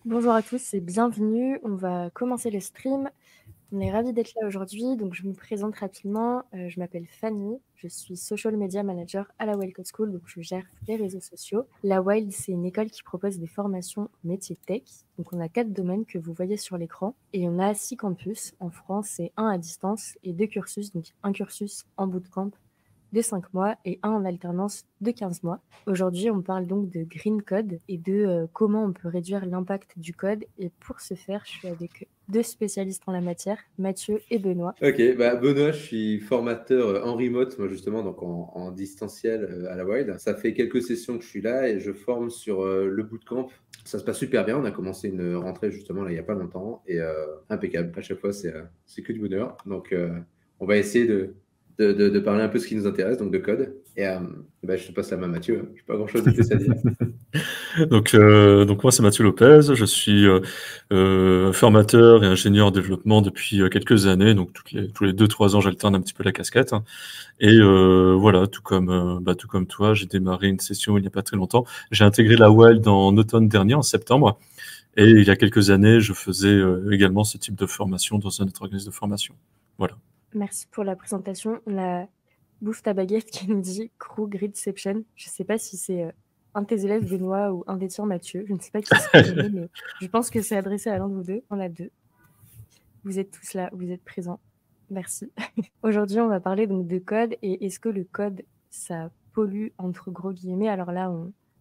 Bonjour à tous et bienvenue. On va commencer le stream. On est ravis d'être là aujourd'hui. Donc, je me présente rapidement. Je m'appelle Fanny. Je suis Social Media Manager à la Wild Code School. Donc, je gère les réseaux sociaux. La Wild, c'est une école qui propose des formations métiers tech. Donc, on a 4 domaines que vous voyez sur l'écran. Et on a 6 campus en France et un à distance et 2 cursus. Donc, un cursus en bootcamp de 5 mois et un en alternance de 15 mois. Aujourd'hui, on parle donc de Green Code et de comment on peut réduire l'impact du code. Et pour ce faire, je suis avec 2 spécialistes en la matière, Mathieu et Benoît. Ok, Benoît, je suis formateur en remote, moi justement, donc en distanciel à la Wild. Ça fait quelques sessions que je suis là et je forme sur le bootcamp. Ça se passe super bien. On a commencé une rentrée justement là il n'y a pas longtemps et impeccable. À chaque fois, c'est que du bonheur. Donc, on va essayer de parler un peu de ce qui nous intéresse, donc de code. Et je te passe la main, Mathieu. Je n'ai pas grand-chose de plus à dire. Donc moi c'est Mathieu Lopez, je suis formateur et ingénieur en développement depuis quelques années, donc tous les 2-3 ans j'alterne un petit peu la casquette. Et voilà, tout comme toi, j'ai démarré une session il n'y a pas très longtemps. J'ai intégré la Wild en automne dernier, en septembre, et il y a quelques années je faisais également ce type de formation dans un autre organisme de formation. Voilà. Merci pour la présentation. On a Bouffe ta baguette qui nous dit Crew Gridception. Je ne sais pas si c'est un de tes élèves, Benoît, ou un des tiens, Mathieu. Je ne sais pas qui se fait nommer, mais je pense que c'est adressé à l'un de vous deux. On a deux. Vous êtes tous là, vous êtes présents. Merci. Aujourd'hui, on va parler donc de code et est-ce que le code, ça pollue entre gros guillemets. Alors là,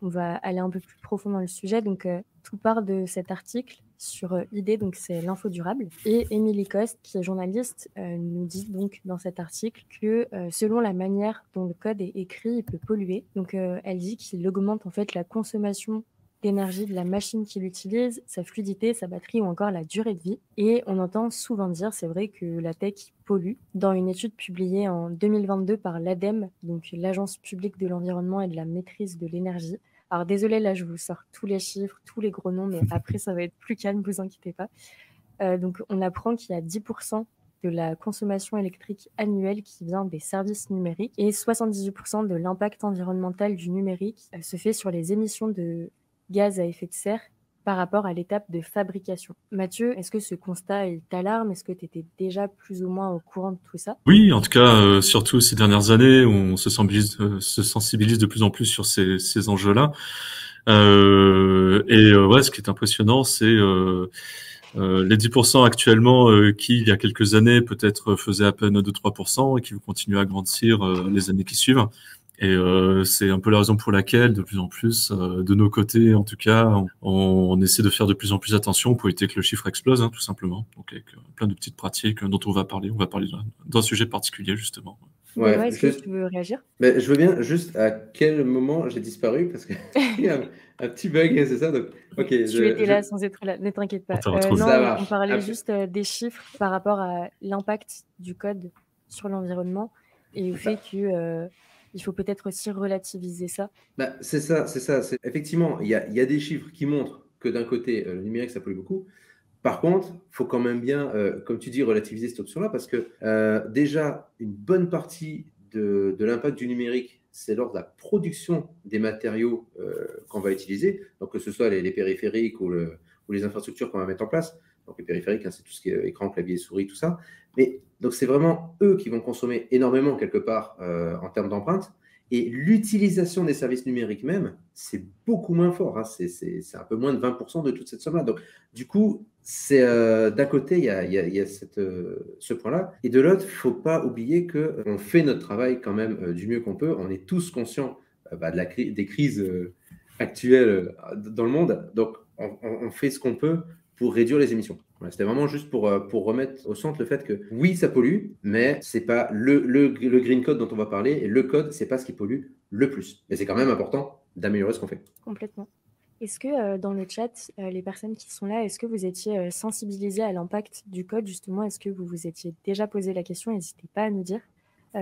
on va aller un peu plus profond dans le sujet. Donc, tout part de cet article sur ID, donc c'est l'info durable. Et Émilie Coste, qui est journaliste, nous dit donc dans cet article que selon la manière dont le code est écrit, il peut polluer. Donc, elle dit qu'il augmente en fait la consommation d'énergie de la machine qu'il utilise, sa fluidité, sa batterie ou encore la durée de vie. Et on entend souvent dire, c'est vrai, que la tech pollue. Dans une étude publiée en 2022 par l'ADEME, donc l'Agence publique de l'environnement et de la maîtrise de l'énergie. Alors désolé, là je vous sors tous les chiffres, tous les gros noms, mais après ça va être plus calme, vous inquiétez pas. Donc on apprend qu'il y a 10% de la consommation électrique annuelle qui vient des services numériques et 78% de l'impact environnemental du numérique se fait sur les émissions de gaz à effet de serre par rapport à l'étape de fabrication. Mathieu, est-ce que ce constat il t'alarme? Est-ce que tu étais déjà plus ou moins au courant de tout ça? Oui, en tout cas, surtout ces dernières années, où on se sensibilise de plus en plus sur ces enjeux-là. Ouais, ce qui est impressionnant, c'est les 10% actuellement qui, il y a quelques années, peut-être faisaient à peine 2-3% et qui vont continuer à grandir les années qui suivent. Et c'est un peu la raison pour laquelle, de plus en plus, de nos côtés, en tout cas, on essaie de faire de plus en plus attention pour éviter que le chiffre explose, tout simplement. Donc, avec plein de petites pratiques dont on va parler. On va parler d'un sujet particulier, justement. Benoît, Ouais, est-ce que tu veux réagir? je veux bien juste à quel moment j'ai disparu parce que il y a un petit bug, c'est ça? Donc, ok, Tu étais là sans être là, ne t'inquiète On pas. t'a retrouvé. ça Non, on marche. parlait juste des chiffres par rapport à l'impact du code sur l'environnement et au fait que il faut peut-être aussi relativiser ça. C'est ça, c'est ça. Effectivement, il y a des chiffres qui montrent que d'un côté, le numérique, ça pollue beaucoup. Par contre, il faut quand même bien, comme tu dis, relativiser cette option-là parce que déjà, une bonne partie de l'impact du numérique, c'est lors de la production des matériaux qu'on va utiliser, donc que ce soit les périphériques ou les infrastructures qu'on va mettre en place. Donc les périphériques, c'est tout ce qui est écran, clavier, souris, tout ça. Mais donc c'est vraiment eux qui vont consommer énormément quelque part en termes d'empreinte. Et l'utilisation des services numériques même, c'est beaucoup moins fort. C'est un peu moins de 20% de toute cette somme-là. Donc, du coup, d'un côté, il y a ce point-là. Et de l'autre, il ne faut pas oublier qu'on fait notre travail quand même du mieux qu'on peut. On est tous conscients des crises actuelles dans le monde. Donc, on fait ce qu'on peut pour réduire les émissions. Voilà, c'était vraiment juste pour remettre au centre le fait que oui, ça pollue, mais c'est pas le green code dont on va parler. Et le code, c'est pas ce qui pollue le plus. Mais c'est quand même important d'améliorer ce qu'on fait. Complètement. Est-ce que dans le chat, les personnes qui sont là, est-ce que vous étiez sensibilisés à l'impact du code justement? Est-ce que vous vous étiez déjà posé la question? N'hésitez pas à nous dire.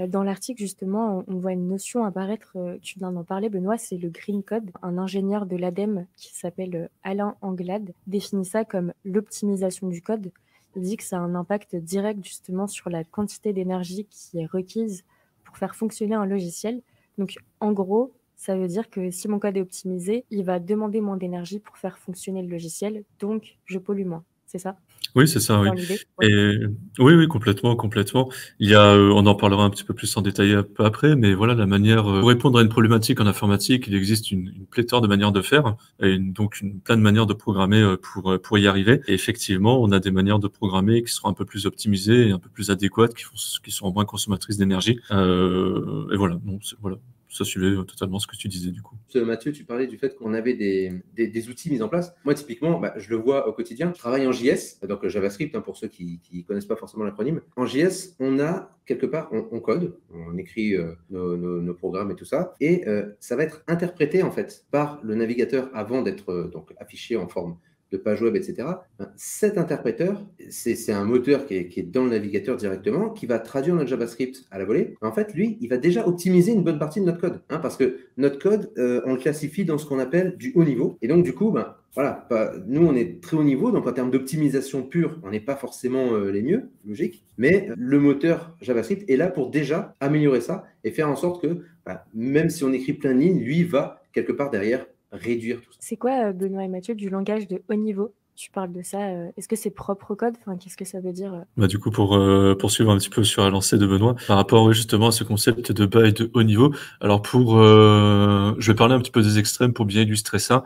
Dans l'article, justement, on voit une notion apparaître, tu viens d'en parler, Benoît, c'est le Green Code. Un ingénieur de l'ADEME qui s'appelle Alain Anglade définit ça comme l'optimisation du code. Il dit que ça a un impact direct justement sur la quantité d'énergie qui est requise pour faire fonctionner un logiciel. Donc, en gros, ça veut dire que si mon code est optimisé, il va demander moins d'énergie pour faire fonctionner le logiciel, donc je pollue moins. C'est ça? Oui, c'est ça, oui. Dans l'idée? Ouais. Et oui, oui, complètement, complètement. Il y a, on en parlera un petit peu plus en détail un peu après, mais voilà la manière pour répondre à une problématique en informatique, il existe une pléthore de manières de faire et donc plein de manières de programmer pour y arriver. Et effectivement, on a des manières de programmer qui seront un peu plus optimisées et un peu plus adéquates, qui seront moins consommatrices d'énergie. Et voilà, donc voilà. Ça suivait totalement ce que tu disais du coup. Mathieu, tu parlais du fait qu'on avait des outils mis en place. Moi, typiquement, je le vois au quotidien. Je travaille en JS, donc JavaScript, pour ceux qui ne connaissent pas forcément l'acronyme. En JS, on a quelque part, on code, on écrit nos programmes et tout ça, et ça va être interprété en fait par le navigateur avant d'être donc affiché en forme de page web, etc. Cet interpréteur, c'est un moteur qui est dans le navigateur directement, qui va traduire notre JavaScript à la volée. En fait, lui, il va déjà optimiser une bonne partie de notre code, parce que notre code, on le classifie dans ce qu'on appelle du haut niveau. Et donc, du coup, voilà, nous, on est très haut niveau, donc en termes d'optimisation pure, on n'est pas forcément les mieux, logique, mais le moteur JavaScript est là pour déjà améliorer ça et faire en sorte que, même si on écrit plein de lignes, lui va quelque part derrière réduire tout ça. C'est quoi, Benoît et Mathieu, du langage de haut niveau? Tu parles de ça. Est-ce que c'est propre au code? Enfin, qu'est-ce que ça veut dire? Du coup, pour poursuivre un petit peu sur la lancée de Benoît, par rapport justement à ce concept de bas et de haut niveau, alors je vais parler un petit peu des extrêmes pour bien illustrer ça.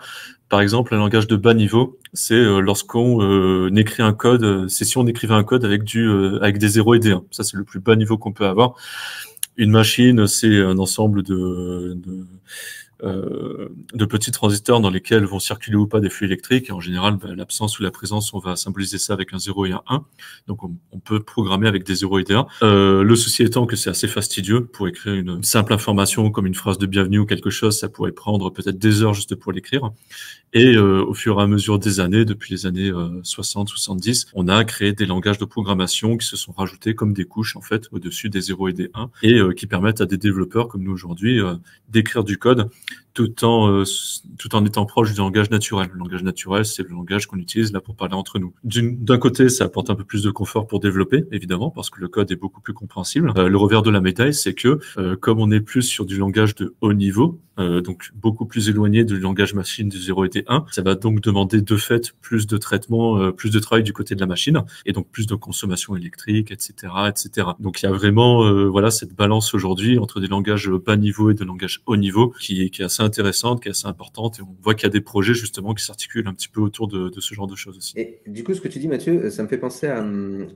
Par exemple, un langage de bas niveau, c'est lorsqu'on écrit un code, c'est si on écrivait un code avec des 0 et des 1. Ça, c'est le plus bas niveau qu'on peut avoir. Une machine, c'est un ensemble de petits transistors dans lesquels vont circuler ou pas des flux électriques. Et en général, l'absence ou la présence, on va symboliser ça avec un 0 et un 1. Donc, on peut programmer avec des 0 et des 1. Le souci étant que c'est assez fastidieux pour écrire une simple information comme une phrase de bienvenue ou quelque chose. Ça pourrait prendre peut-être des heures juste pour l'écrire. Et au fur et à mesure des années, depuis les années 60-70, on a créé des langages de programmation qui se sont rajoutés comme des couches en fait au-dessus des 0 et des 1 et qui permettent à des développeurs comme nous aujourd'hui d'écrire du code tout en étant proche du langage naturel. Le langage naturel, c'est le langage qu'on utilise là pour parler entre nous. D'un côté, ça apporte un peu plus de confort pour développer, évidemment, parce que le code est beaucoup plus compréhensible. Le revers de la médaille, c'est que comme on est plus sur du langage de haut niveau, donc beaucoup plus éloigné du langage machine du 0 et des 1, ça va donc demander de fait plus de traitement, plus de travail du côté de la machine, et donc plus de consommation électrique, etc., etc. Donc il y a vraiment voilà cette balance aujourd'hui entre des langages bas niveau et des langages haut niveau qui est assez intéressante, qui est assez importante, et on voit qu'il y a des projets justement qui s'articulent un petit peu autour de ce genre de choses aussi. Et du coup, ce que tu dis, Mathieu, ça me fait penser à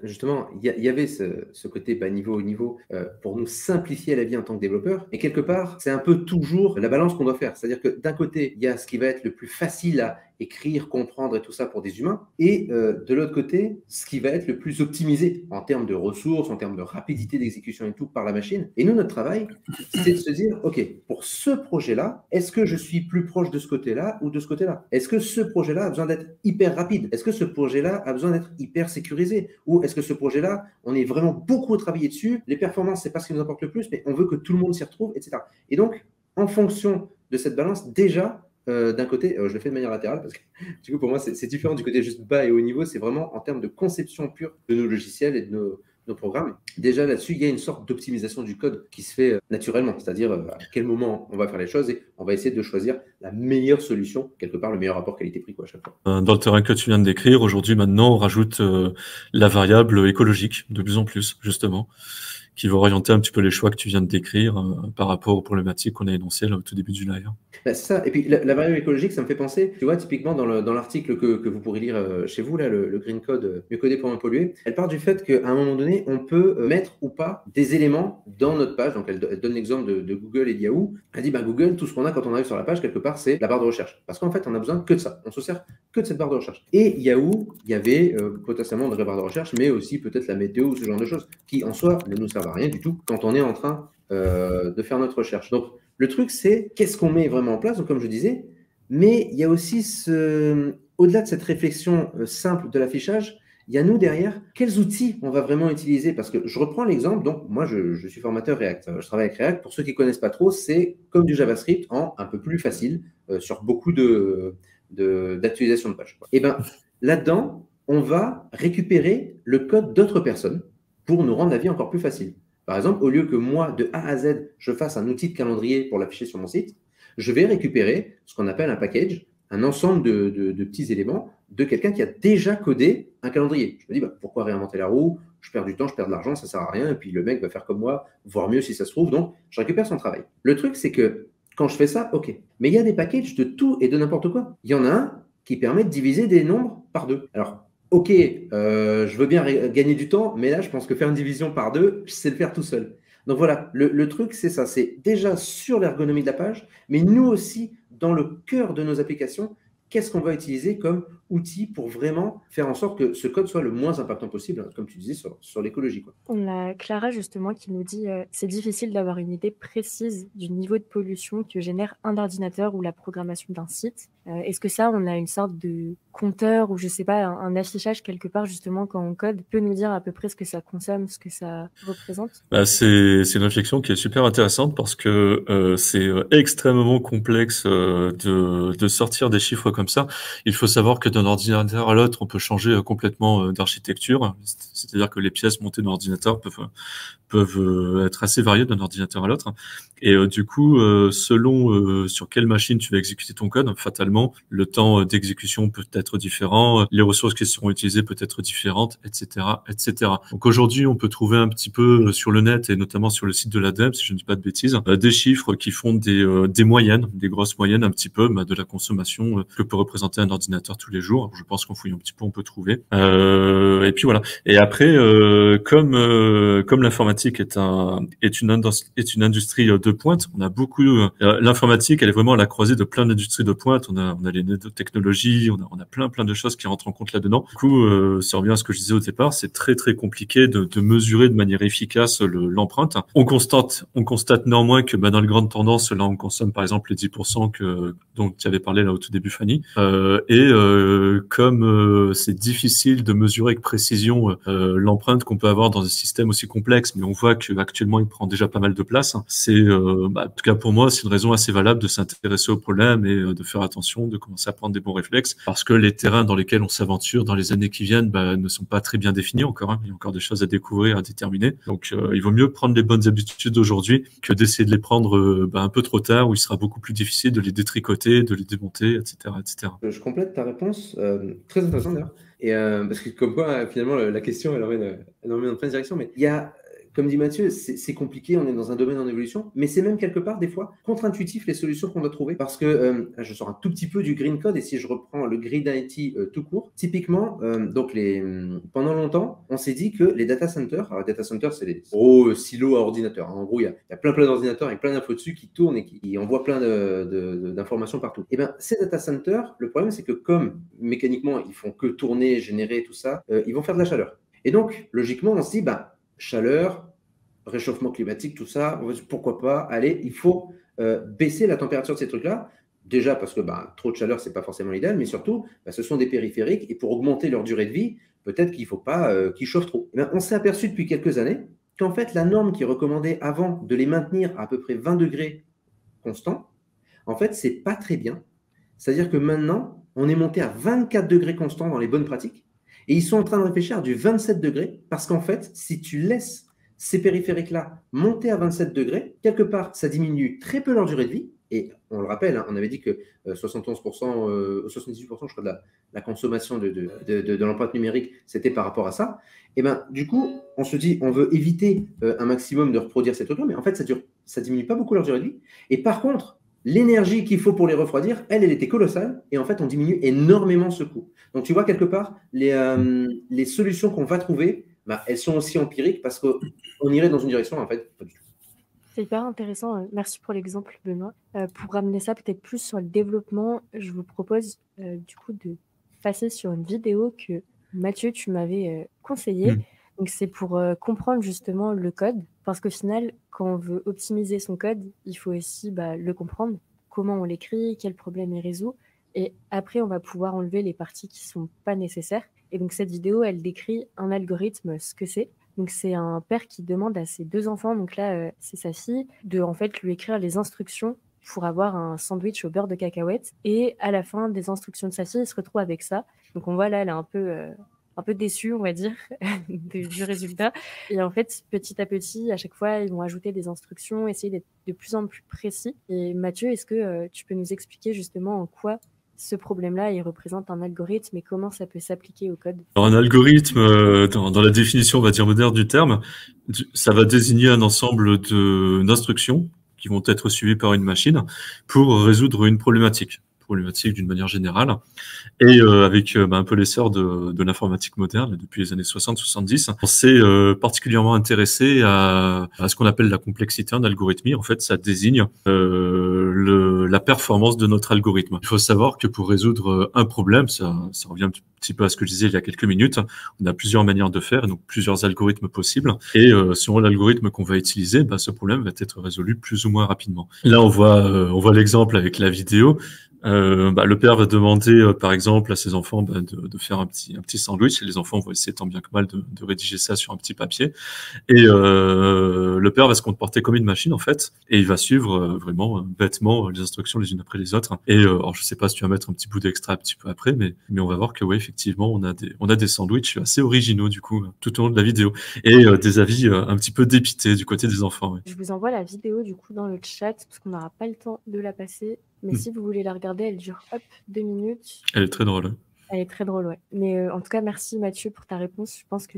justement, il y avait ce côté bas niveau, haut niveau pour nous simplifier la vie en tant que développeur, et quelque part, c'est un peu toujours la balance qu'on doit faire. C'est-à-dire que d'un côté, il y a ce qui va être le plus facile à écrire, comprendre et tout ça pour des humains, et de l'autre côté, ce qui va être le plus optimisé en termes de ressources, en termes de rapidité d'exécution et tout par la machine. Et nous, notre travail, c'est de se dire, OK, pour ce projet-là, est-ce que je suis plus proche de ce côté-là ou de ce côté-là? Est-ce que ce projet-là a besoin d'être hyper rapide? Est-ce que ce projet-là a besoin d'être hyper sécurisé? Ou est-ce que ce projet-là, on est vraiment beaucoup travaillé dessus, les performances, c'est pas ce qui nous importe le plus, mais on veut que tout le monde s'y retrouve, etc. Et donc, en fonction de cette balance, déjà, d'un côté, je le fais de manière latérale parce que du coup, pour moi, c'est différent du côté juste bas et haut niveau. C'est vraiment en termes de conception pure de nos logiciels et de nos programmes. Déjà là-dessus, il y a une sorte d'optimisation du code qui se fait naturellement, c'est-à-dire à quel moment on va faire les choses et on va essayer de choisir la meilleure solution, quelque part le meilleur rapport qualité-prix à chaque fois. Dans le terrain que tu viens de décrire, aujourd'hui, maintenant, on rajoute la variable écologique de plus en plus, justement, qui va orienter un petit peu les choix que tu viens de décrire par rapport aux problématiques qu'on a énoncées là, au tout début du live. C'est ça. Et puis la variable écologique, ça me fait penser, tu vois, typiquement dans l'article que vous pourrez lire chez vous, là, le Green Code, mieux codé pour moins polluer, elle part du fait qu'à un moment donné, on peut mettre ou pas des éléments dans notre page. Donc elle donne l'exemple de Google et de Yahoo. Elle dit, Google, tout ce qu'on a quand on arrive sur la page, quelque part, c'est la barre de recherche. Parce qu'en fait, on a besoin que de ça. On se sert que de cette barre de recherche. Et Yahoo, il y avait potentiellement une vraie barre de recherche, mais aussi peut-être la météo ou ce genre de choses, qui en soi ne nous servent à rien du tout quand on est en train de faire notre recherche. Donc, le truc, c'est qu'est-ce qu'on met vraiment en place, donc, comme je disais, mais il y a aussi, au-delà de cette réflexion simple de l'affichage, il y a nous derrière, quels outils on va vraiment utiliser? Parce que je reprends l'exemple, donc moi je suis formateur React, je travaille avec React, pour ceux qui ne connaissent pas trop, c'est comme du JavaScript en un peu plus facile sur beaucoup d'actualisation de page. Et bien là-dedans, on va récupérer le code d'autres personnes pour nous rendre la vie encore plus facile. Par exemple, au lieu que moi, de A à Z, je fasse un outil de calendrier pour l'afficher sur mon site, Je vais récupérer ce qu'on appelle un package, un ensemble de petits éléments de quelqu'un qui a déjà codé un calendrier. Je me dis, pourquoi réinventer la roue? Je perds du temps, je perds de l'argent, ça ne sert à rien. Et puis le mec va faire comme moi, voire mieux si ça se trouve. Donc, je récupère son travail. Le truc, c'est que quand je fais ça, OK. Mais il y a des packages de tout et de n'importe quoi. Il y en a un qui permet de diviser des nombres par 2. Alors, OK, je veux bien gagner du temps, mais là, je pense que faire une division par 2, je sais le faire tout seul. Donc voilà, le truc, c'est ça. C'est déjà sur l'ergonomie de la page, mais nous aussi, dans le cœur de nos applications, qu'est-ce qu'on va utiliser comme outil pour vraiment faire en sorte que ce code soit le moins impactant possible, comme tu disais, sur l'écologie. On a Clara justement qui nous dit c'est difficile d'avoir une idée précise du niveau de pollution que génère un ordinateur ou la programmation d'un site. Est-ce que ça, on a une sorte de compteur ou je sais pas, un affichage quelque part justement quand on code peut nous dire à peu près ce que ça consomme, ce que ça représente? C'est une réflexion qui est super intéressante parce que c'est extrêmement complexe de sortir des chiffres comme ça. Il faut savoir que d'un ordinateur à l'autre, on peut changer complètement d'architecture. C'est-à-dire que les pièces montées dans l'ordinateur peuvent être assez variées d'un ordinateur à l'autre. Et du coup, selon sur quelle machine tu vas exécuter ton code, fatalement, le temps d'exécution peut être différent, les ressources qui seront utilisées peut être différentes, etc., etc. Donc aujourd'hui, on peut trouver un petit peu sur le net et notamment sur le site de l'ADEME, si je ne dis pas de bêtises, des chiffres qui font des moyennes, des grosses moyennes un petit peu de la consommation que peut représenter un ordinateur tous les jours. Je pense qu'en fouillant un petit peu, on peut trouver. Et puis voilà. Et après, comme l'informatique est une industrie de pointe, on a beaucoup l'informatique, elle est vraiment à la croisée de plein d'industries de pointe. On a les nanotechnologies, on a plein de choses qui rentrent en compte là-dedans. Du coup, ça revient à ce que je disais au départ, c'est très compliqué de mesurer de manière efficace l'empreinte. On constate néanmoins que dans les grandes tendances, là, on consomme par exemple les 10% dont tu avais parlé là au tout début, Fanny. Comme c'est difficile de mesurer avec précision l'empreinte qu'on peut avoir dans un système aussi complexe, mais on voit qu'actuellement il prend déjà pas mal de place. C'est, en tout cas pour moi, c'est une raison assez valable de s'intéresser au problème et de faire attention, de commencer à prendre des bons réflexes, parce que les terrains dans lesquels on s'aventure dans les années qui viennent ne sont pas très bien définis encore. Il y a encore des choses à découvrir, à déterminer. Donc il vaut mieux prendre les bonnes habitudes aujourd'hui que d'essayer de les prendre un peu trop tard, où il sera beaucoup plus difficile de les détricoter, de les démonter, etc., etc. Je complète ta réponse, très intéressante d'ailleurs. Et parce que comme quoi, finalement, la question, elle emmène dans plein de directions. Mais il y a, comme dit Mathieu, c'est compliqué, on est dans un domaine en évolution, mais c'est même quelque part, des fois, contre-intuitif les solutions qu'on doit trouver. Parce que je sors un tout petit peu du green code, et si je reprends le grid IT tout court, typiquement, pendant longtemps, on s'est dit que les data centers, alors les data centers, c'est des gros silos à ordinateurs. En gros, il y a plein d'ordinateurs avec plein d'infos dessus qui tournent et qui envoient plein d'informations partout. Et bien, ces data centers, le problème, c'est que comme mécaniquement, ils font que tourner, générer tout ça, ils vont faire de la chaleur. Et donc, logiquement, on se dit, chaleur, réchauffement climatique, tout ça, pourquoi pas, allez, il faut baisser la température de ces trucs-là. Déjà parce que trop de chaleur, c'est pas forcément l'idéal, mais surtout, ce sont des périphériques et pour augmenter leur durée de vie, peut-être qu'il ne faut pas qu'ils chauffent trop. On s'est aperçu depuis quelques années qu'en fait, la norme qui recommandait avant de les maintenir à peu près 20 degrés constants, en fait, c'est pas très bien. C'est-à-dire que maintenant, on est monté à 24 degrés constants dans les bonnes pratiques. Et ils sont en train de réfléchir à du 27 degrés parce qu'en fait, si tu laisses ces périphériques-là monter à 27 degrés, quelque part, ça diminue très peu leur durée de vie. Et on le rappelle, on avait dit que 71%, 78%, je crois, de la consommation de l'empreinte numérique, c'était par rapport à ça. Et du coup, on se dit, on veut éviter un maximum de reproduire ces trucs-là, mais en fait, ça diminue pas beaucoup leur durée de vie. Et par contre, l'énergie qu'il faut pour les refroidir, elle était colossale. Et en fait, on diminue énormément ce coût. Donc, tu vois, quelque part, les solutions qu'on va trouver, elles sont aussi empiriques parce qu'on irait dans une direction, en fait, pas du tout. C'est hyper intéressant. Merci pour l'exemple, Benoît. Pour ramener ça peut-être plus sur le développement, je vous propose du coup de passer sur une vidéo que Mathieu, tu m'avais conseillée. Donc, c'est pour comprendre justement le code. Parce qu'au final, quand on veut optimiser son code, il faut aussi le comprendre. Comment on l'écrit, quel problème il résout. Et après, on va pouvoir enlever les parties qui ne sont pas nécessaires. Et donc, cette vidéo, elle décrit un algorithme, ce que c'est. Donc, c'est un père qui demande à ses 2 enfants, donc là, c'est sa fille, de en fait lui écrire les instructions pour avoir un sandwich au beurre de cacahuète. Et à la fin des instructions de sa fille, il se retrouve avec ça. Donc, on voit là, elle est un peu un peu déçus, on va dire, du résultat. Et en fait, petit à petit, à chaque fois, ils vont ajouter des instructions, essayer d'être de plus en plus précis. Et Mathieu, est-ce que tu peux nous expliquer justement en quoi ce problème-là, il représente un algorithme et comment ça peut s'appliquer au code? Alors, un algorithme, dans la définition, on va dire moderne du terme, ça va désigner un ensemble d'instructions qui vont être suivies par une machine pour résoudre une problématique d'une manière générale. Et avec un peu l'essor de l'informatique moderne depuis les années 60-70, on s'est particulièrement intéressé à ce qu'on appelle la complexité en algorithmie. En fait, ça désigne la performance de notre algorithme. Il faut savoir que pour résoudre un problème, ça revient un petit peu à ce que je disais il y a quelques minutes, on a plusieurs manières de faire, et donc plusieurs algorithmes possibles. Et selon l'algorithme qu'on va utiliser, ce problème va être résolu plus ou moins rapidement. Là, on voit l'exemple avec la vidéo. Le père va demander, par exemple, à ses enfants de faire un petit sandwich, et les enfants vont essayer tant bien que mal de rédiger ça sur un petit papier. Et le père va se comporter comme une machine, en fait, et il va suivre vraiment bêtement les instructions les unes après les autres. Et alors, je sais pas si tu vas mettre un petit bout d'extra un petit peu après, mais on va voir que ouais, effectivement, on a des sandwichs assez originaux du coup tout au long de la vidéo, et des avis un petit peu dépités du côté des enfants. Ouais. Je vous envoie la vidéo du coup dans le chat parce qu'on n'aura pas le temps de la passer. Mais si vous voulez la regarder, elle dure 2 minutes. Elle est très drôle. Hein. Elle est très drôle, ouais. Mais en tout cas, merci Mathieu pour ta réponse. Je pense que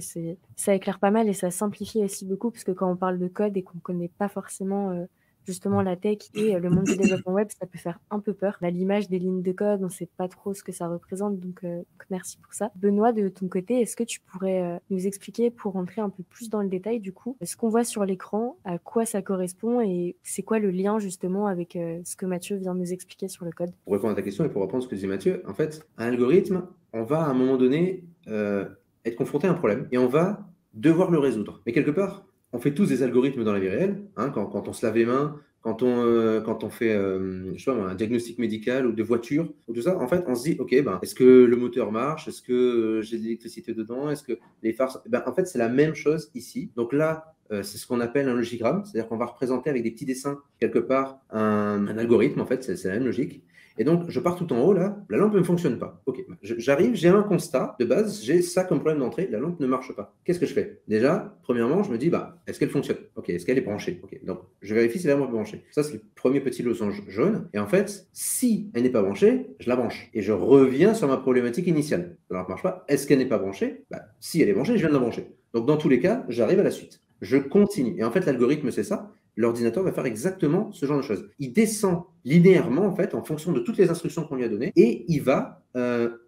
ça éclaire pas mal et ça simplifie aussi beaucoup parce que quand on parle de code et qu'on connaît pas forcément justement la tech et le monde du développement web, ça peut faire un peu peur. On a l'image des lignes de code, on sait pas trop ce que ça représente, donc merci pour ça. Benoît, de ton côté, est-ce que tu pourrais nous expliquer pour rentrer un peu plus dans le détail du coup, ce qu'on voit sur l'écran, à quoi ça correspond et c'est quoi le lien justement avec ce que Mathieu vient de nous expliquer sur le code? Pour répondre à ta question et pour reprendre ce que disait Mathieu, en fait, un algorithme, on va à un moment donné être confronté à un problème et on va devoir le résoudre. Mais quelque part, on fait tous des algorithmes dans la vie réelle, hein, quand on se lave les mains, quand on fait je sais pas, un diagnostic médical ou de voiture, ou tout ça, en fait, on se dit, ok, est-ce que le moteur marche? Est-ce que j'ai de l'électricité dedans? Est-ce que les phares... en fait, c'est la même chose ici. Donc là, c'est ce qu'on appelle un logigramme, c'est-à-dire qu'on va représenter avec des petits dessins, quelque part, un algorithme, en fait, c'est la même logique. Et donc, je pars tout en haut, là, la lampe ne fonctionne pas. Ok, j'arrive, j'ai un constat de base, j'ai ça comme problème d'entrée, la lampe ne marche pas. Qu'est-ce que je fais? Déjà, premièrement, je me dis, est-ce qu'elle fonctionne? Ok, est-ce qu'elle est branchée? Ok, donc je vérifie si elle est branchée. Ça, c'est le premier petit losange jaune. Et en fait, si elle n'est pas branchée, je la branche. Et je reviens sur ma problématique initiale. La lampe ne marche pas. Est-ce qu'elle n'est pas branchée? Si elle est branchée, je viens de la brancher. Donc, dans tous les cas, j'arrive à la suite. Je continue. Et en fait, l'algorithme, c'est ça. L'ordinateur va faire exactement ce genre de choses. Il descend linéairement, en fait, en fonction de toutes les instructions qu'on lui a données, et il va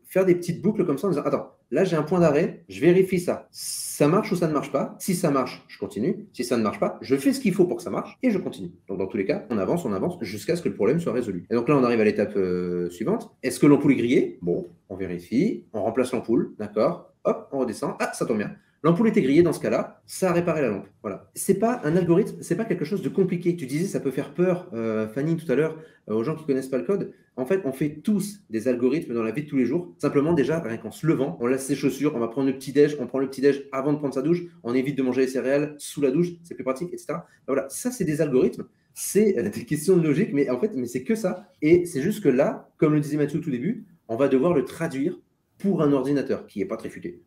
faire des petites boucles comme ça en disant, attends, là j'ai un point d'arrêt, je vérifie ça. Ça marche ou ça ne marche pas? Si ça marche, je continue. Si ça ne marche pas, je fais ce qu'il faut pour que ça marche, et je continue. Donc dans tous les cas, on avance jusqu'à ce que le problème soit résolu. Et donc là, on arrive à l'étape suivante. Est-ce que l'ampoule est grillée? Bon, on vérifie, on remplace l'ampoule, d'accord. Hop, on redescend. Ah, ça tombe bien. L'ampoule était grillée dans ce cas-là, ça a réparé la lampe. Voilà. C'est pas un algorithme, c'est pas quelque chose de compliqué. Tu disais ça peut faire peur, Fanny, tout à l'heure, aux gens qui connaissent pas le code. En fait, on fait tous des algorithmes dans la vie de tous les jours. Simplement, déjà, rien qu'en se levant, on laisse ses chaussures, on va prendre le petit-déj, on prend le petit-déj avant de prendre sa douche, on évite de manger les céréales sous la douche, c'est plus pratique, etc. Voilà, ça, c'est des algorithmes. C'est des questions de logique, mais en fait, c'est que ça. Et c'est juste que là, comme le disait Mathieu au tout début, on va devoir le traduire pour un ordinateur qui n'est pas très futé.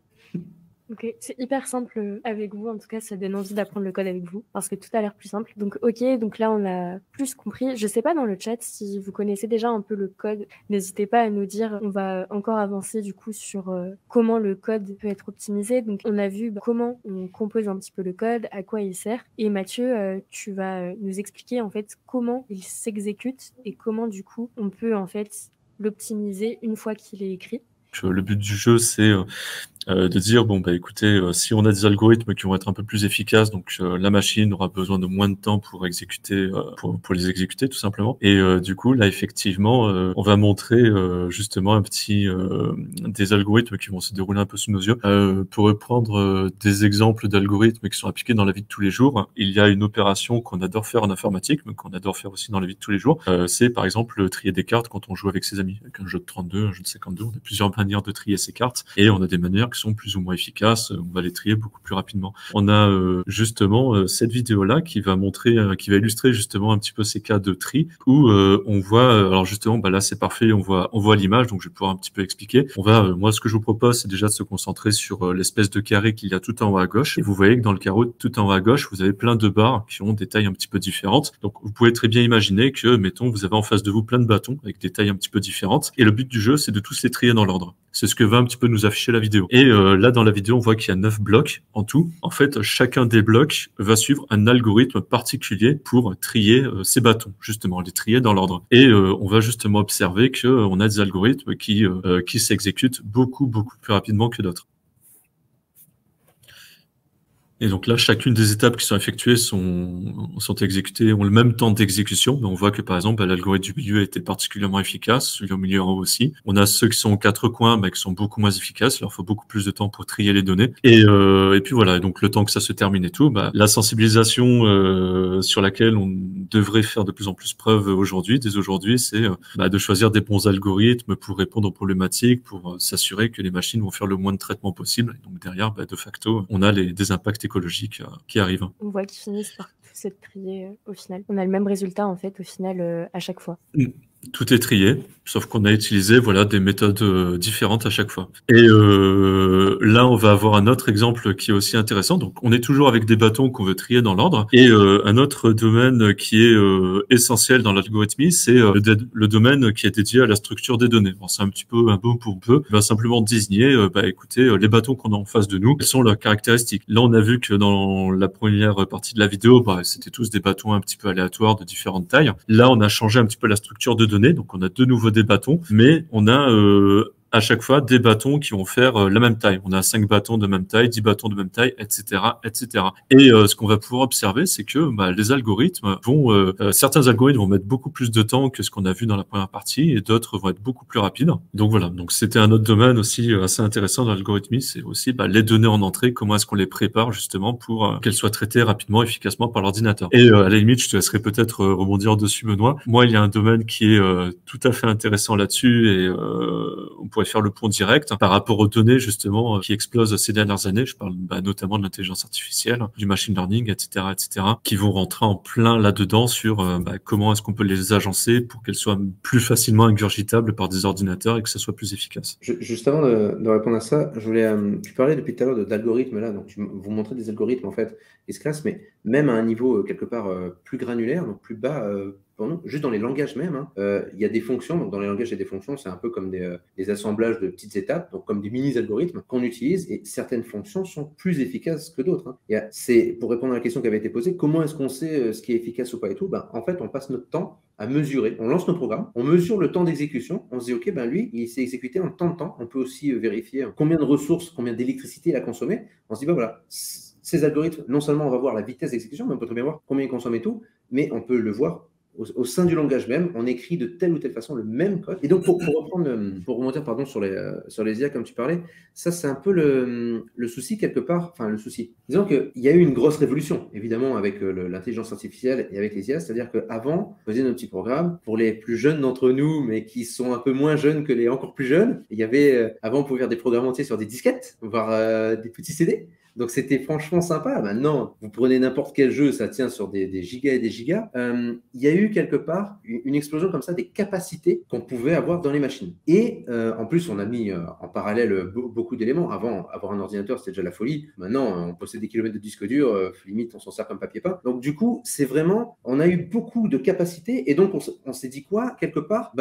Ok, c'est hyper simple avec vous, en tout cas ça donne envie d'apprendre le code avec vous, parce que tout a l'air plus simple. Donc ok, donc là on a plus compris. Je sais pas dans le chat si vous connaissez déjà un peu le code, n'hésitez pas à nous dire. On va encore avancer du coup sur comment le code peut être optimisé. Donc on a vu comment on compose un petit peu le code, à quoi il sert. Et Mathieu, tu vas nous expliquer en fait comment il s'exécute et comment du coup on peut en fait l'optimiser une fois qu'il est écrit. Le but du jeu, c'est de dire écoutez, si on a des algorithmes qui vont être un peu plus efficaces, donc la machine aura besoin de moins de temps pour exécuter, pour les exécuter tout simplement. Et du coup là effectivement, on va montrer justement un petit des algorithmes qui vont se dérouler un peu sous nos yeux. Pour reprendre des exemples d'algorithmes qui sont appliqués dans la vie de tous les jours, il y a une opération qu'on adore faire en informatique, mais qu'on adore faire aussi dans la vie de tous les jours. C'est par exemple trier des cartes quand on joue avec ses amis, avec un jeu de 32, un jeu de 52. On a plusieurs manières de trier ces cartes et on a des manières qui qui sont plus ou moins efficaces, on va les trier beaucoup plus rapidement. On a justement cette vidéo-là qui va montrer, qui va illustrer justement un petit peu ces cas de tri où on voit, alors justement, là c'est parfait, on voit l'image, donc je vais pouvoir un petit peu expliquer. Moi ce que je vous propose, c'est déjà de se concentrer sur l'espèce de carré qu'il y a tout en haut à gauche. Et vous voyez que dans le carreau tout en haut à gauche, vous avez plein de barres qui ont des tailles un petit peu différentes. Donc vous pouvez très bien imaginer que, mettons, vous avez en face de vous plein de bâtons avec des tailles un petit peu différentes. Et le but du jeu, c'est de tous les trier dans l'ordre. C'est ce que va un petit peu nous afficher la vidéo. Et là, dans la vidéo, on voit qu'il y a 9 blocs en tout. En fait, chacun des blocs va suivre un algorithme particulier pour trier ces bâtons, justement, les trier dans l'ordre. Et on va justement observer qu'on a des algorithmes qui s'exécutent beaucoup plus rapidement que d'autres. Et donc là, chacune des étapes qui sont effectuées sont exécutées, ont le même temps d'exécution. Mais on voit que par exemple, l'algorithme du milieu a été particulièrement efficace, celui au milieu en haut aussi. On a ceux qui sont aux 4 coins, qui sont beaucoup moins efficaces. Il leur faut beaucoup plus de temps pour trier les données. Et puis voilà. Et donc le temps que ça se termine et tout, la sensibilisation sur laquelle on devrait faire de plus en plus preuve dès aujourd'hui, c'est de choisir des bons algorithmes pour répondre aux problématiques, pour s'assurer que les machines vont faire le moins de traitements possible. Et donc derrière, de facto, on a des impacts écologiques qui arrivent. On voit qu'ils finissent par tous être triés au final. On a le même résultat en fait au final à chaque fois. Tout est trié, sauf qu'on a utilisé des méthodes différentes à chaque fois. Et là, on va avoir un autre exemple qui est aussi intéressant. Donc, on est toujours avec des bâtons qu'on veut trier dans l'ordre. Et un autre domaine qui est essentiel dans l'algorithmie, c'est le domaine qui est dédié à la structure des données. Bon, c'est un petit peu un peu pour peu. Il va simplement désigner, écoutez, les bâtons qu'on a en face de nous, quelles sont leurs caractéristiques. Là, on a vu que dans la première partie de la vidéo, c'était tous des bâtons un petit peu aléatoires de différentes tailles. Là, on a changé un petit peu la structure de données. Donc, on a de nouveau des bâtons, mais on a à chaque fois des bâtons qui vont faire la même taille. On a 5 bâtons de même taille, 10 bâtons de même taille, etc., etc. Et ce qu'on va pouvoir observer, c'est que les algorithmes certains algorithmes vont mettre beaucoup plus de temps que ce qu'on a vu dans la première partie, et d'autres vont être beaucoup plus rapides. Donc voilà. Donc c'était un autre domaine aussi assez intéressant dans l'algorithmie, c'est aussi les données en entrée, comment est-ce qu'on les prépare justement pour qu'elles soient traitées rapidement, efficacement par l'ordinateur. Et à la limite, je te laisserai peut-être rebondir dessus, Benoît. Moi, il y a un domaine qui est tout à fait intéressant là-dessus, et on pourrait faire le pont direct par rapport aux données justement qui explosent ces dernières années. Je parle notamment de l'intelligence artificielle, du machine learning, etc., qui vont rentrer en plein là-dedans sur comment est-ce qu'on peut les agencer pour qu'elles soient plus facilement ingurgitables par des ordinateurs et que ça soit plus efficace. Juste avant de répondre à ça, je voulais, tu parlais depuis tout à l'heure d'algorithmes là, donc vous montrez des algorithmes en fait qui se classent, mais même à un niveau quelque part plus granulaire, donc plus bas. Pour nous, juste dans les langages même, il y a des fonctions. Donc dans les langages, il y a des fonctions, c'est un peu comme des assemblages de petites étapes, donc comme des mini-algorithmes qu'on utilise, et certaines fonctions sont plus efficaces que d'autres. C'est pour répondre à la question qui avait été posée, comment est-ce qu'on sait ce qui est efficace ou pas et tout? En fait, on passe notre temps à mesurer. On lance nos programmes, on mesure le temps d'exécution, on se dit, OK, lui, il s'est exécuté en tant de temps. On peut aussi vérifier combien de ressources, combien d'électricité il a consommé. On se dit, voilà, ces algorithmes, non seulement on va voir la vitesse d'exécution, mais on peut très bien voir combien il consomme et tout, mais on peut le voir au sein du langage même, on écrit de telle ou telle façon le même code. Et donc, pour remonter sur les IA, comme tu parlais, ça, c'est un peu le souci quelque part. Enfin, le souci. Disons qu'il y a eu une grosse révolution, évidemment, avec l'intelligence artificielle et avec les IA. C'est-à-dire qu'avant, on faisait nos petits programmes. Pour les plus jeunes d'entre nous, mais qui sont un peu moins jeunes que les encore plus jeunes, il y avait, avant, on pouvait faire des programmes entiers sur des disquettes, voire des petits CD. Donc, c'était franchement sympa. Maintenant, vous prenez n'importe quel jeu, ça tient sur des gigas et des gigas. Il y a eu quelque part une explosion comme ça des capacités qu'on pouvait avoir dans les machines. Et en plus, on a mis en parallèle beaucoup d'éléments. Avant, avoir un ordinateur, c'était déjà la folie. Maintenant, on possède des kilomètres de disque dur. Limite, on s'en sert comme papier peint. Donc, du coup, c'est vraiment, on a eu beaucoup de capacités. Et donc, on s'est dit quoi, quelque part?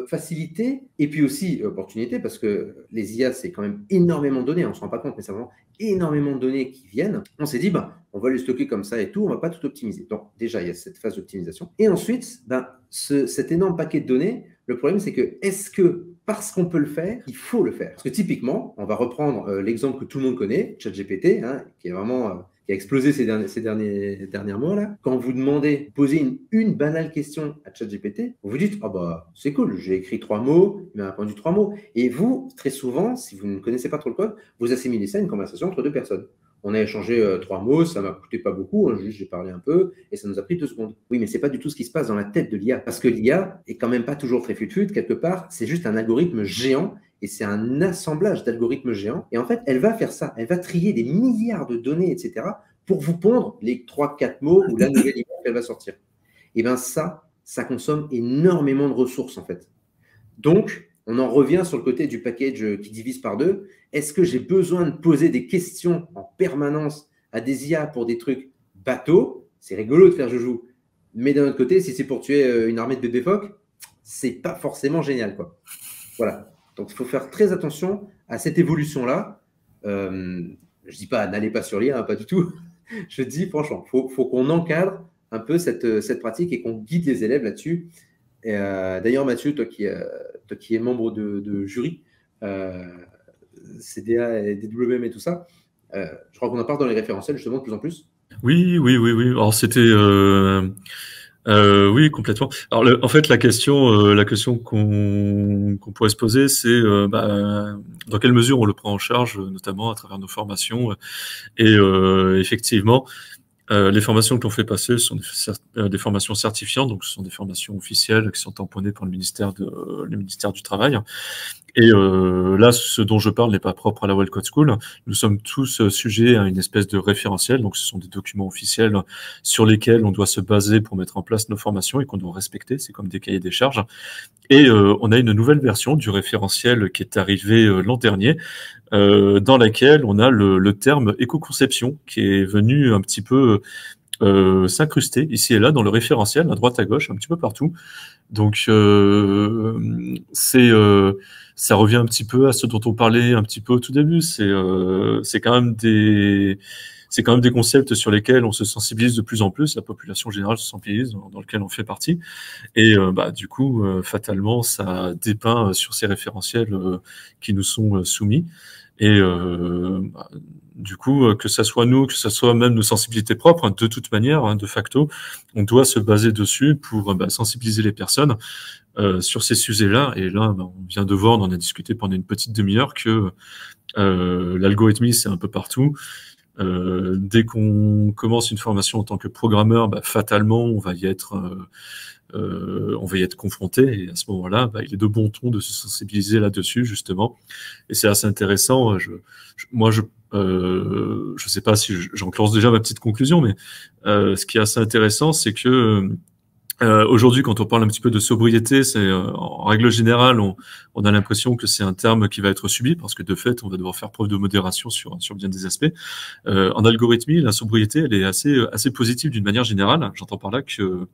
Facilité et puis aussi opportunité, parce que les IA, c'est quand même énormément de données. On ne se rend pas compte, mais c'est vraiment énormément de données qui viennent. On s'est dit, on va les stocker comme ça et tout, on ne va pas tout optimiser. Donc, déjà, il y a cette phase d'optimisation. Et ensuite, cet énorme paquet de données, le problème, c'est que est-ce que parce qu'on peut le faire, il faut le faire? Parce que typiquement, on va reprendre l'exemple que tout le monde connaît, ChatGPT, qui est vraiment... qui a explosé ces derniers mois là. Quand vous demandez, posez une banale question à ChatGPT, vous vous dites, c'est cool, j'ai écrit 3 mots, il m'a répondu 3 mots. Et vous, très souvent, si vous ne connaissez pas trop le code, vous assimilez ça à une conversation entre 2 personnes. On a échangé 3 mots, ça m'a coûté pas beaucoup, juste j'ai parlé un peu et ça nous a pris 2 secondes. Oui, mais c'est pas du tout ce qui se passe dans la tête de l'IA, parce que l'IA est quand même pas toujours très fut-fut, quelque part, c'est juste un algorithme géant. et c'est un assemblage d'algorithmes géants. Et en fait, elle va faire ça. Elle va trier des milliards de données, etc., pour vous pondre les 3-4 mots ou la nouvelle image qu'elle va sortir. Et bien ça consomme énormément de ressources, en fait. Donc, on en revient sur le côté du package qui divise par deux. Est-ce que j'ai besoin de poser des questions en permanence à des IA pour des trucs bateaux? C'est rigolo de faire joujou. Mais d'un autre côté, si c'est pour tuer une armée de bébés phoques, c'est pas forcément génial, quoi. Voilà. Donc, il faut faire très attention à cette évolution-là. Je dis pas, n'allez pas sur l'IA, hein, pas du tout. Je dis, franchement, faut qu'on encadre un peu cette pratique et qu'on guide les élèves là-dessus. D'ailleurs, Mathieu, toi qui es membre de jury, CDA et DWM et tout ça, je crois qu'on en parle dans les référentiels justement de plus en plus. Oui. Alors c'était oui, complètement. Alors en fait la question qu'on pourrait se poser, c'est dans quelle mesure on le prend en charge, notamment à travers nos formations. Et effectivement, les formations que l'on fait passer sont des formations certifiantes, donc ce sont des formations officielles qui sont tamponnées par le ministère du Travail. Et là, ce dont je parle n'est pas propre à la Well Code School. Nous sommes tous sujets à une espèce de référentiel. Donc, ce sont des documents officiels sur lesquels on doit se baser pour mettre en place nos formations et qu'on doit respecter. C'est comme des cahiers des charges. Et on a une nouvelle version du référentiel qui est arrivée l'an dernier, dans laquelle on a le terme éco-conception qui est venu un petit peu s'incruster ici et là dans le référentiel, à droite à gauche, un petit peu partout. Donc ça revient un petit peu à ce dont on parlait un petit peu au tout début. C'est quand même des concepts sur lesquels on se sensibilise de plus en plus. La population générale se sensibilise, dans lequel on fait partie. Et du coup, fatalement, ça dépeint sur ces référentiels qui nous sont soumis. Et du coup, que ça soit nous, que ça soit même nos sensibilités propres, de toute manière, de facto, on doit se baser dessus pour sensibiliser les personnes sur ces sujets-là. Et là, on vient de voir, on en a discuté pendant une petite demi-heure, que l'algorithmie, c'est un peu partout. Dès qu'on commence une formation en tant que programmeur, fatalement, on va y être confronté. Et à ce moment-là, il est de bon ton de se sensibiliser là-dessus, justement. Et c'est assez intéressant. Moi, je sais pas si j'enclenche déjà ma petite conclusion, mais ce qui est assez intéressant, c'est que aujourd'hui, quand on parle un petit peu de sobriété, c'est en règle générale, on a l'impression que c'est un terme qui va être subi parce que de fait, on va devoir faire preuve de modération sur bien des aspects. En algorithmie, la sobriété, elle est assez positive d'une manière générale. J'entends par là que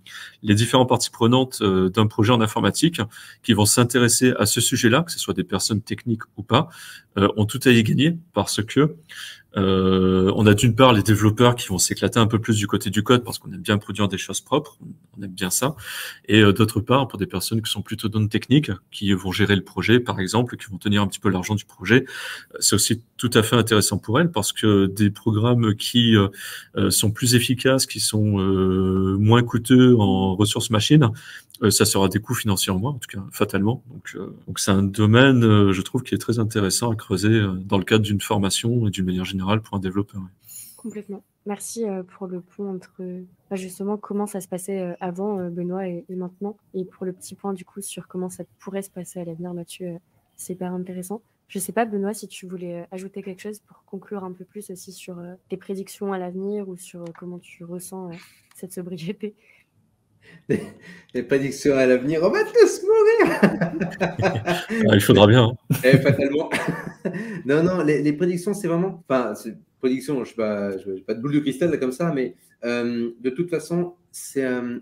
les différentes parties prenantes d'un projet en informatique qui vont s'intéresser à ce sujet-là, que ce soit des personnes techniques ou pas, ont tout à y gagner parce que on a d'une part les développeurs qui vont s'éclater un peu plus du côté du code parce qu'on aime bien produire des choses propres, on aime bien ça, et d'autre part pour des personnes qui sont plutôt dans le technique, qui vont gérer le projet par exemple, qui vont tenir un petit peu l'argent du projet, c'est aussi tout à fait intéressant pour elles parce que des programmes qui sont plus efficaces, qui sont moins coûteux en ressources machines, ça sera des coûts financiers en moins, en tout cas fatalement. Donc c'est un domaine, je trouve, qui est très intéressant à creuser dans le cadre d'une formation et d'une manière générale pour un développeur. Complètement. Merci pour le point entre justement comment ça se passait avant, Benoît, et maintenant. Et pour le petit point du coup sur comment ça pourrait se passer à l'avenir, Mathieu, c'est hyper intéressant. Je ne sais pas, Benoît, si tu voulais ajouter quelque chose pour conclure un peu plus aussi sur tes prédictions à l'avenir ou sur comment tu ressens cette sobriété. Les prédictions à l'avenir, on va tous mourir. Il faudra bien. Hein. Fatalement. Non, les prédictions, c'est vraiment... Enfin, c'est prédiction, je n'ai pas de boule de cristal là, comme ça, mais de toute façon,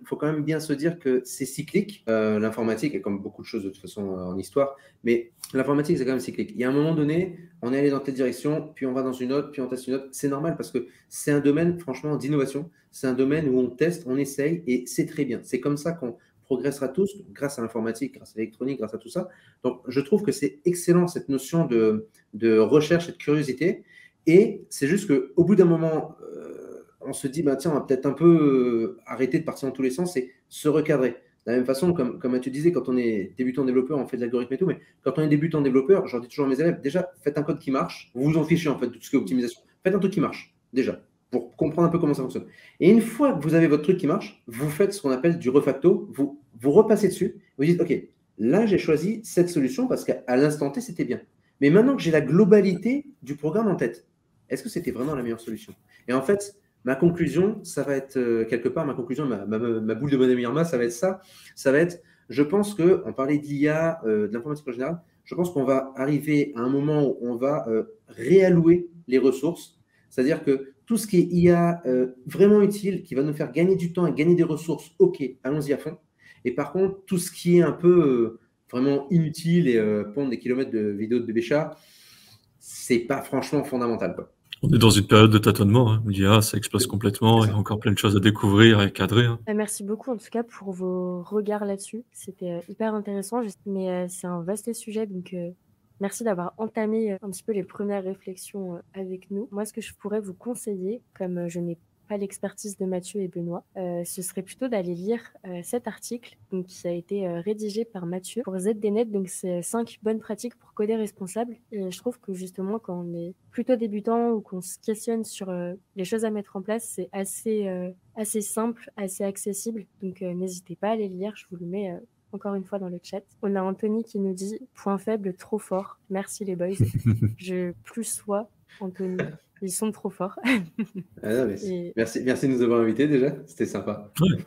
faut quand même bien se dire que c'est cyclique. L'informatique est comme beaucoup de choses de toute façon en histoire, mais l'informatique, c'est quand même cyclique. Il y a un moment donné, on est allé dans telle direction, puis on va dans une autre, puis on teste une autre. C'est normal parce que c'est un domaine, franchement, d'innovation. C'est un domaine où on teste, on essaye, et c'est très bien. C'est comme ça qu'on progressera tous, grâce à l'informatique, grâce à l'électronique, grâce à tout ça. Donc, je trouve que c'est excellent, cette notion de recherche et de curiosité. Et c'est juste qu'au bout d'un moment, on se dit, tiens, on va peut-être un peu arrêter de partir dans tous les sens et se recadrer. De la même façon, comme tu disais, quand on est débutant développeur, on fait de l'algorithme et tout, mais quand on est débutant développeur, je dis toujours à mes élèves, déjà, faites un code qui marche. Vous vous en fichez en fait de tout ce qui est optimisation. Faites un truc qui marche, déjà, pour comprendre un peu comment ça fonctionne. Et une fois que vous avez votre truc qui marche, vous faites ce qu'on appelle du refacto, vous repassez dessus, vous dites, OK, là, j'ai choisi cette solution parce qu'à l'instant T, c'était bien. Mais maintenant que j'ai la globalité du programme en tête, est-ce que c'était vraiment la meilleure solution? Et en fait, ma conclusion, ça va être quelque part, ma conclusion, ma boule de bonhomme Irma, ça va être ça. Ça va être, je pense qu'on parlait d'IA, de l'informatique en général, je pense qu'on va arriver à un moment où on va réallouer les ressources. C'est-à-dire que tout ce qui est IA vraiment utile, qui va nous faire gagner du temps et gagner des ressources, ok, allons-y à fond. Et par contre, tout ce qui est un peu vraiment inutile et pondre des kilomètres de vidéos de bébé chat, c'est pas franchement fondamental, quoi. On est dans une période de tâtonnement, hein, où l'IA, ça explose complètement, C'est il y ça. a encore plein de choses à découvrir et cadrer. Hein. Merci beaucoup en tout cas pour vos regards là-dessus. C'était hyper intéressant, mais c'est un vaste sujet, donc merci d'avoir entamé un petit peu les premières réflexions avec nous. Moi, ce que je pourrais vous conseiller, comme je n'ai pas l'expertise de Mathieu et Benoît, ce serait plutôt d'aller lire cet article donc, qui a été rédigé par Mathieu pour ZDNet. Donc, c'est 5 bonnes pratiques pour coder responsable. Et je trouve que justement, quand on est plutôt débutant ou qu'on se questionne sur les choses à mettre en place, c'est assez simple, assez accessible. Donc, n'hésitez pas à les lire. Je vous le mets encore une fois dans le chat. On a Anthony qui nous dit « Point faible, trop fort. Merci les boys. » Je plus sois, Anthony. Ils sont trop forts. Ah non, Et merci de nous avoir invités déjà, c'était sympa. Ouais.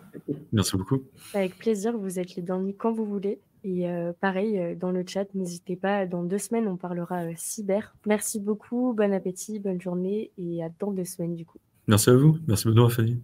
Merci beaucoup. avec plaisir, vous êtes les bienvenus quand vous voulez. Et pareil, dans le chat, n'hésitez pas. Dans 2 semaines, on parlera cyber. Merci beaucoup, bon appétit, bonne journée et à dans 2 semaines du coup. Merci à vous. Merci Benoît, Fanny.